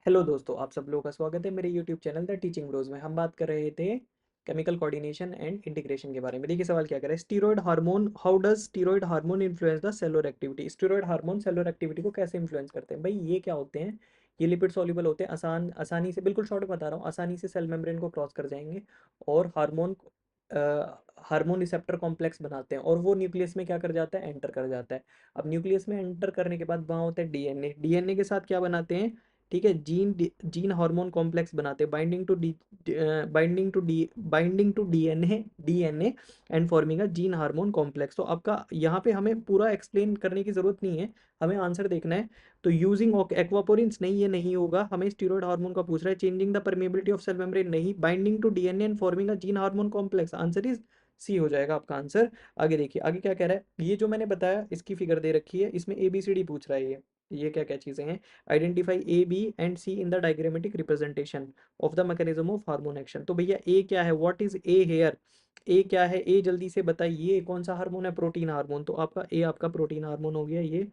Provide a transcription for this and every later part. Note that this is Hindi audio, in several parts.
हेलो दोस्तों, आप सब लोगों का स्वागत है मेरे YouTube channel the teaching bros में। हम बात कर रहे थे केमिकल कोऑर्डिनेशन एंड इंटीग्रेशन के बारे में। देखिए सवाल क्या कर रहा है, steroid hormone, how does steroid hormone influence the cellular activity. Steroid hormone cellular activity को कैसे इन्फ्लुएंस करते हैं भाई? ये क्या होते हैं? ये लिपिड सॉल्युबल होते हैं, आसानी से, बिल्कुल शॉर्ट बता रहा हूँ, आसानी से सेल मेम्ब्रेन को क्रॉस कर जाएंगे और हार्मोन रिसेप्टर कॉम्प्लेक्स बनाते हैं और वो न्यूक्लियस में क्या कर जाता है, एंटर कर जाता है। अब न्यूक्लियस में एंटर करने के बाद वहाँ होता है डीएनए। डीएनए के साथ क्या बनाते हैं? ठीक है, जीन हार्मोन कॉम्प्लेक्स बनाते हैं, binding to DNA and forming a gene hormone complex. तो आपका यहाँ पे हमें पूरा एक्सप्लेन करने की जरूरत नहीं है, हमें आंसर देखना है। तो यूजिंग एक्वापोरिन्स, नहीं ये नहीं होगा, हमें स्टीरॉयड हार्मोन का पूछ रहा है। Changing the permeability of cell membrane, नहीं। Binding to DNA and forming a gene hormone complex, answer is C हो जाएगा आपका आंसर। आगे देखिए, आगे क्या कह रहा है, ये जो मैंने बताया इसकी फिगर दे रखी है, इसमें ABCD पूछ रहा है। ये क्या क्या चीजें हैं? Identify A, B and C in the diagrammatic representation of the mechanism of hormone action. तो भैया A क्या है, what is A here? A क्या है? A जल्दी से बताइए, कौन सा हार्मोन है? Protein hormone. तो आपका A आपका प्रोटीन हार्मोन हो गया ये।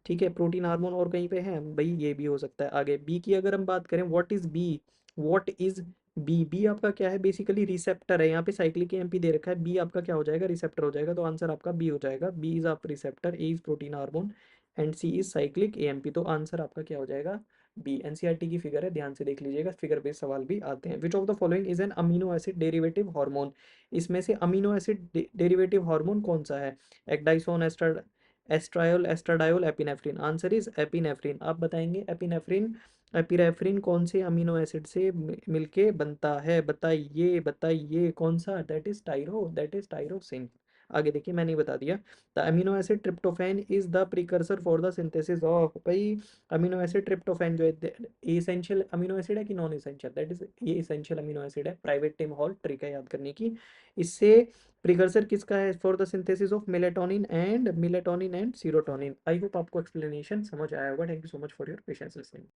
ठीक है, प्रोटीन हार्मोन। और कहीं पे है भाई? ये भी हो सकता है। आगे B की अगर हम बात करें, what is B? What is B? B आपका क्या है? बेसिकली रिसेप्टर है। यहाँ पे साइक्लिक एमपी दे रखा है, बी आपका क्या हो जाएगा? रिसेप्टर हो जाएगा। तो आंसर आपका बी हो जाएगा। B is of receptor, A is protein hormone and C is cyclic AMP. तो आंसर आपका क्या हो जाएगा? बी। एनसीईआरटी की फिगर है, ध्यान से देख लीजिएगा, फिगर बेस्ड सवाल भी आते हैं। Which of the following is an amino acid derivative hormone? इसमें से अमीनो एसिड डेरिवेटिव हार्मोन कौन सा है? Ecdysone, estriol, estradiol, epinephrine. Answer is epinephrine. आप बताएंगे एपिनेफ्रिन, एपिनेफ्रिन कौन से अमीनो एसिड से मिलके बनता है? बताइए बताइए, कौन सा? That is tyrosine. आगे देखिए, मैंने ही बता दिया। The amino acid tryptophan is the precursor for the synthesis of, भाई अमीनो एसिड ट्रिप्टोफैन जो है एसेंशियल अमीनो एसिड है कि नॉन एसेंशियल? दैट इज, ये एसेंशियल अमीनो एसिड है। प्राइवेट टिम हॉल ट्रिक है याद करने की। इससे प्रिकर्सर किसका है for the synthesis of melatonin and serotonin? I hope आपको एक्सप्लेनेशन समझ आया होगा। Thank you so much for your patience listening.